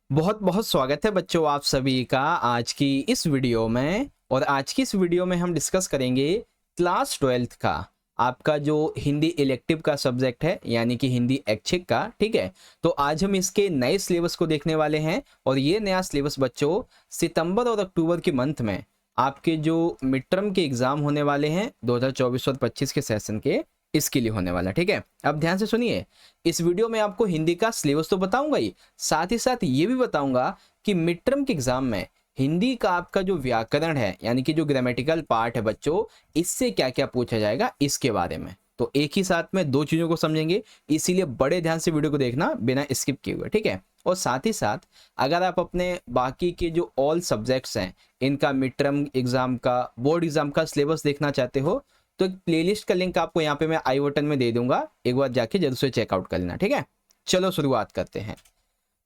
बहुत बहुत स्वागत है बच्चों आप सभी का आज की इस वीडियो में। और आज की इस वीडियो में हम डिस्कस करेंगे क्लास 12th का आपका जो हिंदी इलेक्टिव का सब्जेक्ट है, यानी कि हिंदी ऐच्छिक का। ठीक है, तो आज हम इसके नए सिलेबस को देखने वाले हैं। और ये नया सिलेबस बच्चों सितंबर और अक्टूबर के मंथ में आपके जो मिड टर्म के एग्जाम होने वाले हैं 2024 और 25 के सेशन के, इसके लिए होने वाला है। ठीक है, अब ध्यान से सुनिए। इस वीडियो में आपको हिंदी का सिलेबस तो बताऊंगा ही, साथ ही साथ ये भी बताऊंगा कि मिड टर्म के एग्जाम में हिंदी का आपका जो व्याकरण है, यानी कि जो ग्रामेटिकल पार्ट है बच्चों, इससे क्या क्या पूछा जाएगा इसके बारे में। तो एक ही साथ में दो चीजों को समझेंगे, इसीलिए बड़े ध्यान से वीडियो को देखना बिना स्किप किए हुए। ठीक है, और साथ ही साथ अगर आप अपने बाकी के जो ऑल सब्जेक्ट्स हैं, इनका मिड टर्म एग्जाम का, बोर्ड एग्जाम का सिलेबस देखना चाहते हो, तो एक प्लेलिस्ट का लिंक आपको यहाँ पे मैं आई बटन में दे दूंगा, एक बार जाके जरूर से चेकआउट कर लेना। ठीक है, चलो शुरुआत करते हैं।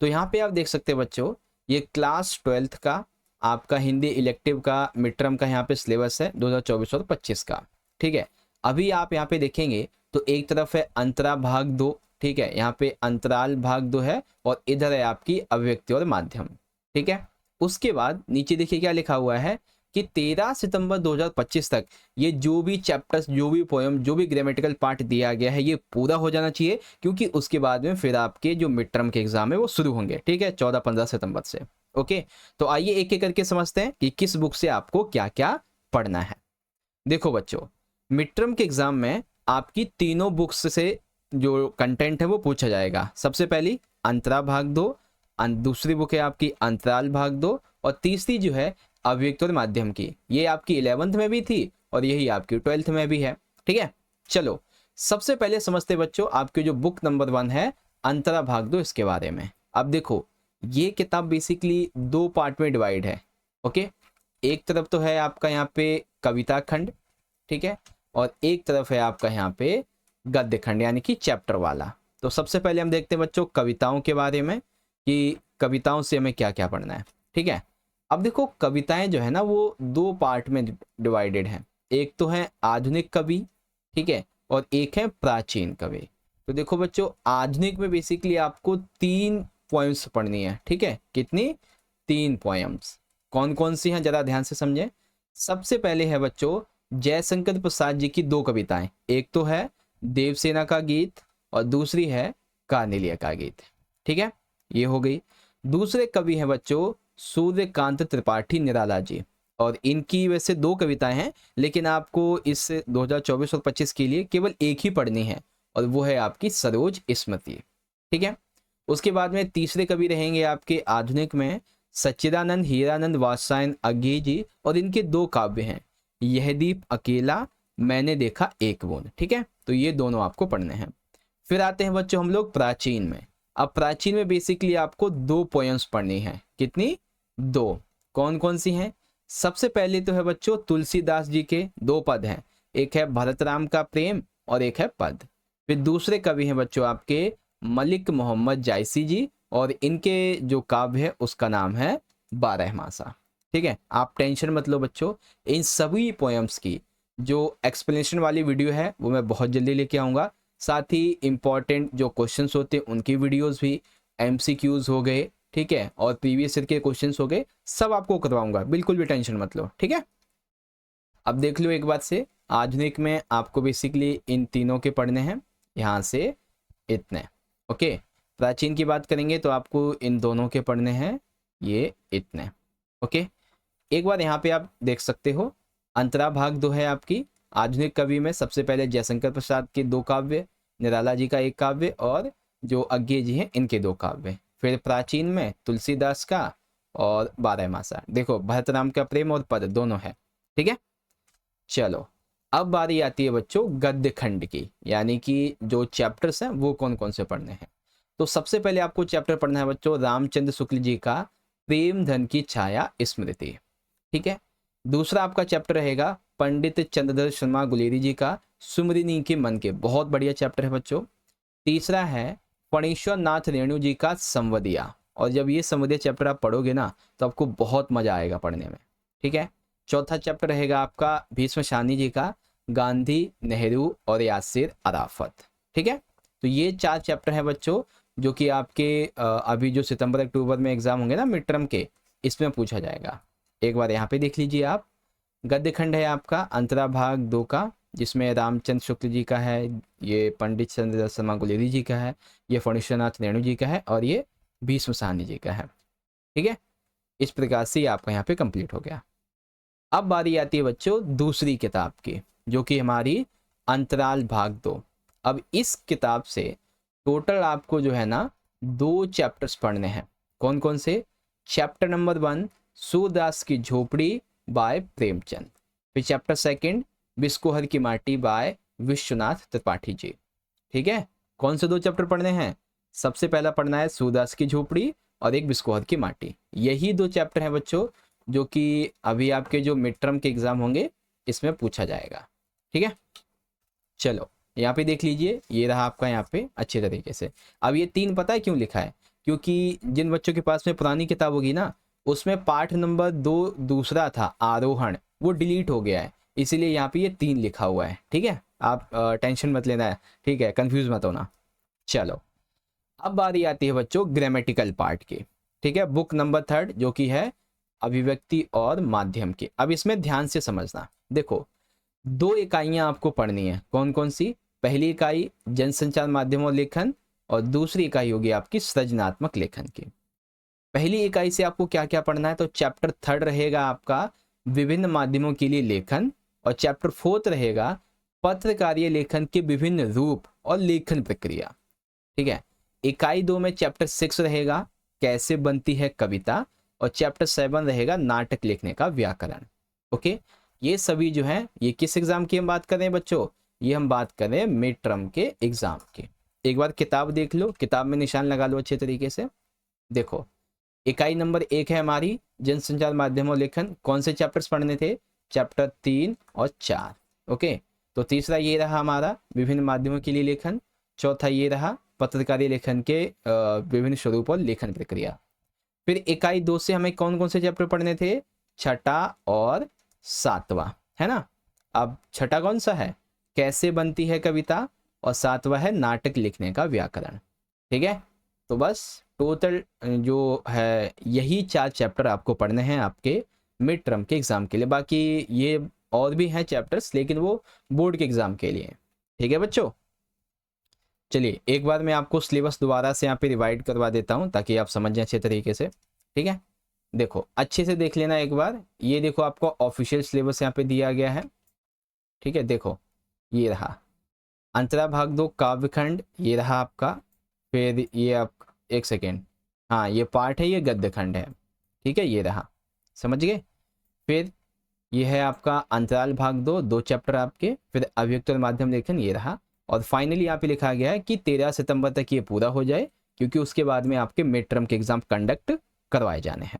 तो यहाँ पे आप देख सकते हैं बच्चों, ये क्लास 12th का आपका हिंदी इलेक्टिव का मिड टर्म का यहाँ पे सिलेबस है 2024 और 25 का। ठीक है, अभी आप यहाँ पे देखेंगे तो एक तरफ है अंतरा भाग 2। ठीक है, यहाँ पे अंतराल भाग 2 है, और इधर है आपकी अभिव्यक्ति और माध्यम। ठीक है, उसके बाद नीचे देखिए क्या लिखा हुआ है कि 13 सितंबर 2025 तक ये जो भी चैप्टर्स, जो भी पोएम, जो भी ग्रामेटिकल पार्ट दिया गया है, ये पूरा हो जाना चाहिए, क्योंकि उसके बाद में फिर आपके जो मिड टर्म के एग्जाम है वो शुरू होंगे। ठीक है, 14-15 सितंबर से। ओके, तो आइए एक एक करके समझते हैं कि किस बुक से आपको क्या क्या पढ़ना है। देखो बच्चों, मिड टर्म के एग्जाम में आपकी तीनों बुक्स से जो कंटेंट है वो पूछा जाएगा। सबसे पहली अंतरा भाग 2, दूसरी बुक है आपकी अंतराल भाग 2, और तीसरी जो है अव्यक्त और माध्यम की। ये आपकी 11th में भी थी और यही आपकी 12th में भी है। ठीक है, चलो सबसे पहले समझते बच्चों आपकी जो बुक नंबर 1 है अंतरा भाग 2, इसके बारे में। अब देखो, ये किताब बेसिकली दो पार्ट में डिवाइड है। ओके, एक तरफ तो है आपका यहाँ पे कविता खंड, ठीक है, और एक तरफ है आपका यहाँ पे गद्य खंड, यानी कि चैप्टर वाला। तो सबसे पहले हम देखते हैं बच्चों कविताओं के बारे में, कि कविताओं से हमें क्या क्या पढ़ना है। ठीक है, अब देखो कविताएं जो है ना वो दो पार्ट में डिवाइडेड हैं। एक तो है आधुनिक कवि, ठीक है, और एक है प्राचीन कवि। तो देखो बच्चों, आधुनिक में बेसिकली आपको 3 पोएम्स पढ़नी है। ठीक है, कितनी? 3 पोएम्स। कौन कौन सी हैं जरा ध्यान से समझें। सबसे पहले है बच्चों जयशंकर प्रसाद जी की 2 कविताएं। एक तो है देवसेना का गीत और दूसरी है कार्नेलिया का गीत। ठीक है, ये हो गई। दूसरे कवि हैं बच्चों सूर्यकांत त्रिपाठी निराला जी, और इनकी वैसे 2 कविताएं हैं, लेकिन आपको इस 2024 और 25 के लिए केवल एक ही पढ़नी है, और वो है आपकी सरोज स्मृति। ठीक है, उसके बाद में तीसरे कवि रहेंगे आपके आधुनिक में सच्चिदानंद हीरानंद वात्स्यायन अज्ञे जी, और इनके 2 काव्य हैं यह दीप अकेला, मैंने देखा एक बूंद। ठीक है, तो ये दोनों आपको पढ़ने हैं। फिर आते हैं बच्चों हम लोग प्राचीन में। अब प्राचीन में बेसिकली आपको 2 पोएम्स पढ़नी है। कितनी? 2। कौन कौन सी हैं? सबसे पहले तो है बच्चों तुलसीदास जी के 2 पद हैं, एक है भरत राम का प्रेम और एक है पद। फिर दूसरे कवि हैं बच्चों आपके मलिक मोहम्मद जायसी जी, और इनके जो काव्य है उसका नाम है 12 मासा। ठीक है, आप टेंशन मत लो बच्चों, इन सभी पोएम्स की जो एक्सप्लेनेशन वाली वीडियो है वो मैं बहुत जल्दी लेके आऊँगा। साथ ही इंपॉर्टेंट जो क्वेश्चंस होते हैं उनकी वीडियोस भी, एमसीक्यूज हो गए, ठीक है, और प्रीवियस ईयर के क्वेश्चंस हो गए, सब आपको करवाऊंगा, बिल्कुल भी टेंशन मत लो। ठीक है, अब देख लो एक बात से, आधुनिक में आपको बेसिकली इन तीनों के पढ़ने हैं, यहाँ से इतने। ओके, प्राचीन की बात करेंगे तो आपको इन दोनों के पढ़ने हैं, ये इतने। ओके, एक बार यहाँ पे आप देख सकते हो अंतरा भाग 2 है आपकी। आधुनिक कवि में सबसे पहले जयशंकर प्रसाद के 2 काव्य, निराला जी का 1 काव्य, और जो अज्ञे जी हैं इनके 2 काव्य। फिर प्राचीन में तुलसीदास का और 12 मासा। देखो भरत राम का प्रेम और पद दोनों है। ठीक है, चलो अब बारी आती है बच्चों गद्य खंड की, यानी कि जो चैप्टर्स हैं वो कौन कौन से पढ़ने हैं। तो सबसे पहले आपको चैप्टर पढ़ना है बच्चों रामचंद्र शुक्ल जी का प्रेम धन की छाया स्मृति। ठीक है, दूसरा आपका चैप्टर रहेगा पंडित चंद्रधर शर्मा गुलेरी जी का सुमरिनी के मन के, बहुत बढ़िया चैप्टर है बच्चों। तीसरा है फणीश्वर नाथ रेणु जी का संवदिया, और जब ये संवदिया चैप्टर आप पढ़ोगे ना तो आपको बहुत मजा आएगा पढ़ने में। ठीक है, चौथा चैप्टर रहेगा आपका भीष्म शानी जी का गांधी नेहरू और यासिर अराफत। ठीक है, तो ये 4 चैप्टर हैं बच्चों जो कि आपके अभी जो सितंबर अक्टूबर में एग्जाम होंगे ना मिड टर्म के, इसमें पूछा जाएगा। एक बार यहाँ पे देख लीजिए आप। गद्य खंड है आपका अंतरा भाग 2 का, जिसमें रामचंद्र शुक्ल जी का है, ये पंडित चंद्र शर्मा गुलेरी जी का है, ये फणीश्वरनाथ रेणु जी का है, और ये भीष्म साहनी जी का है। ठीक है, इस प्रकार से आपका यहाँ पे कंप्लीट हो गया। अब बारी आती है बच्चों दूसरी किताब की, जो कि हमारी अंतराल भाग 2। अब इस किताब से टोटल आपको जो है ना 2 चैप्टर्स पढ़ने हैं। कौन कौन से? चैप्टर नंबर 1 सूरदास की झोपड़ी बाय प्रेमचंद, फिर चैप्टर 2 बिस्कोहर की माटी बाय विश्वनाथ त्रिपाठी जी। ठीक है, कौन से 2 चैप्टर पढ़ने हैं? सबसे पहला पढ़ना है सूरदास की झोपड़ी और एक बिस्कोहर की माटी। यही 2 चैप्टर हैं बच्चों जो कि अभी आपके जो मिड टर्म के एग्जाम होंगे इसमें पूछा जाएगा। ठीक है, चलो यहाँ पे देख लीजिए, ये रहा आपका यहाँ पे अच्छे तरीके से। अब ये 3 पता है क्यों लिखा है? क्योंकि जिन बच्चों के पास में पुरानी किताब होगी ना, उसमें पाठ नंबर 2 दूसरा था आरोहण, वो डिलीट हो गया है, इसीलिए यहाँ पे ये 3 लिखा हुआ है। ठीक है, आप टेंशन मत लेना है, ठीक है, कंफ्यूज मत होना। चलो अब बारी आती है बच्चों ग्रामेटिकल पार्ट की। ठीक है, बुक नंबर 3 जो कि है अभिव्यक्ति और माध्यम की। अब इसमें ध्यान से समझना, देखो 2 इकाइयां आपको पढ़नी है। कौन कौन सी? पहली इकाई जनसंचार माध्यम और लेखन, और दूसरी इकाई होगी आपकी सृजनात्मक लेखन की। पहली इकाई से आपको क्या क्या पढ़ना है? तो चैप्टर 3 रहेगा आपका विभिन्न माध्यमों के लिए लेखन, और चैप्टर 4 रहेगा पत्रकारीय लेखन के विभिन्न रूप और लेखन प्रक्रिया। ठीक है, इकाई 2 में चैप्टर 6 रहेगा कैसे बनती है कविता, और चैप्टर 7 रहेगा नाटक लिखने का व्याकरण। ओके, ये सभी जो है ये किस एग्जाम की हम बात कर रहे हैं बच्चों? ये हम बात कर रहे हैं मिड टर्म के एग्जाम की। एक बार किताब देख लो, किताब में निशान लगा लो अच्छे तरीके से। देखो इकाई नंबर 1 है हमारी जनसंचार माध्यम और लेखन। कौन से चैप्टर्स पढ़ने थे? चैप्टर 3 और 4। ओके, तो तीसरा ये रहा हमारा विभिन्न माध्यमों के लिए लेखन, चौथा ये रहा पत्रकारीय लेखन के विभिन्न स्वरूप और लेखन प्रक्रिया। फिर इकाई 2 से हमें कौन कौन से चैप्टर पढ़ने थे? छठा और 7वां, है ना। अब छठा कौन सा है? कैसे बनती है कविता, और 7वां है नाटक लिखने का व्याकरण। ठीक है, तो बस टोटल जो है यही 4 चैप्टर आपको पढ़ने हैं आपके मिड टर्म के एग्जाम के लिए। बाकी ये और भी हैं चैप्टर्स, लेकिन वो बोर्ड के एग्जाम के लिए। ठीक है बच्चों, चलिए एक बार मैं आपको सिलेबस दोबारा से यहाँ पे रिवाइड करवा देता हूँ ताकि आप समझ जाएं अच्छे तरीके से। ठीक है, देखो अच्छे से देख लेना एक बार। ये देखो आपको ऑफिशियल सिलेबस यहाँ पे दिया गया है। ठीक है, देखो ये रहा अंतरा भाग 2 काव्यखंड, ये रहा आपका। फिर ये आप एक सेकेंड, हाँ ये पार्ट है, ये गद्य खंड है। ठीक है, ये रहा, समझ गए। फिर ये है आपका अंतराल भाग 2 चैप्टर आपके। फिर अभिव्यक्ति और माध्यम लेखन, ये रहा। और फाइनली यहाँ पे लिखा गया है कि 13 सितंबर तक ये पूरा हो जाए, क्योंकि उसके बाद में आपके मिड टर्म के एग्जाम कंडक्ट करवाए जाने हैं।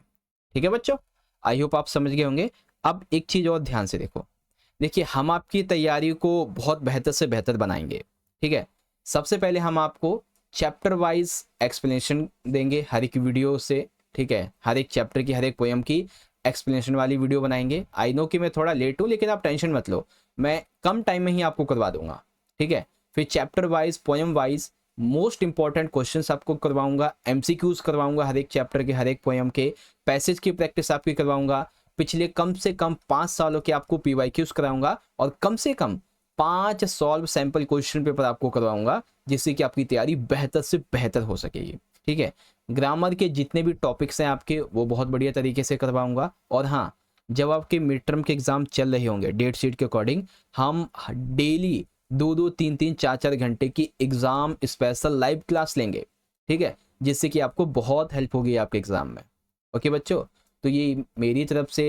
ठीक है बच्चों, आई होप आप समझ गए होंगे। अब एक चीज और ध्यान से देखो, देखिए हम आपकी तैयारी को बहुत बेहतर से बेहतर बनाएंगे। ठीक है, सबसे पहले हम आपको चैप्टर वाइज एक्सप्लेनेशन देंगे हर एक वीडियो से। ठीक है, हर एक चैप्टर की, हर एक पोएम की एक्सप्लेनेशन वाली वीडियो बनाएंगे। आई नो कि मैं थोड़ा लेट हूँ, लेकिन आप टेंशन मत लो, मैं कम टाइम में ही आपको करवा दूंगा। ठीक है, फिर chapter wise poem wise most important questions आपको करवाऊंगा, एमसीक्यूज करवाऊंगा हर एक चैप्टर के, हर एक पोएम के, पैसेज की प्रैक्टिस आपकी करवाऊंगा। पिछले कम से कम 5 सालों के आपको पीवाईक्यूज कराऊंगा, और कम से कम 5 सॉल्व सैंपल क्वेश्चन पेपर आपको करवाऊंगा, जिससे कि आपकी तैयारी बेहतर से बेहतर हो सकेगी। ठीक है, ग्रामर के जितने भी टॉपिक्स हैं आपके वो बहुत बढ़िया तरीके से करवाऊंगा। और हाँ, जब आपके मिड टर्म के एग्जाम चल रहे होंगे डेट शीट के अकॉर्डिंग, हम डेली 2-2, 3-3, 4-4 घंटे की एग्जाम स्पेशल लाइव क्लास लेंगे। ठीक है, जिससे कि आपको बहुत हेल्प होगी आपके एग्जाम में। ओके बच्चों, तो ये मेरी तरफ से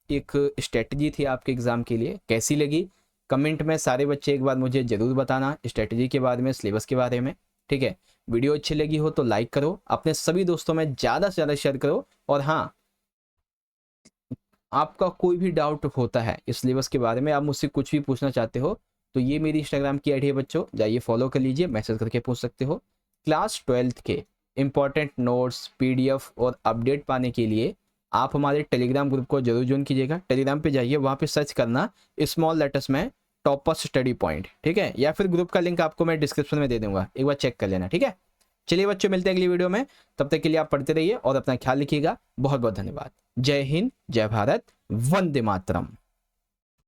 एक स्ट्रेटजी थी आपके एग्जाम के लिए। कैसी लगी कमेंट में सारे बच्चे एक बार मुझे जरूर बताना, स्ट्रेटजी के बारे में, सिलेबस के बारे में। ठीक है, वीडियो अच्छी लगी हो तो लाइक करो, अपने सभी दोस्तों में ज़्यादा से ज़्यादा शेयर करो। और हाँ, आपका कोई भी डाउट होता है इस सिलेबस के बारे में, आप मुझसे कुछ भी पूछना चाहते हो, तो ये मेरी इंस्टाग्राम की आईडी है बच्चों, जाइए फॉलो कर लीजिए, मैसेज करके पूछ सकते हो। क्लास 12th के इंपॉर्टेंट नोट्स, पीडीएफ और अपडेट पाने के लिए आप हमारे टेलीग्राम ग्रुप को जरूर ज्वाइन कीजिएगा। टेलीग्राम पे जाइए, वहाँ पे सर्च करना स्मॉल लेटर्स में टॉपर्स स्टडी पॉइंट। ठीक है, या फिर ग्रुप का लिंक आपको मैं डिस्क्रिप्शन में दे दूंगा, एक बार चेक कर लेना। ठीक है, चलिए बच्चों, मिलते हैं अगली वीडियो में। तब तक के लिए आप पढ़ते रहिए और अपना ख्याल रखिएगा। बहुत बहुत धन्यवाद। जय हिंद, जय भारत, वंदे मातरम।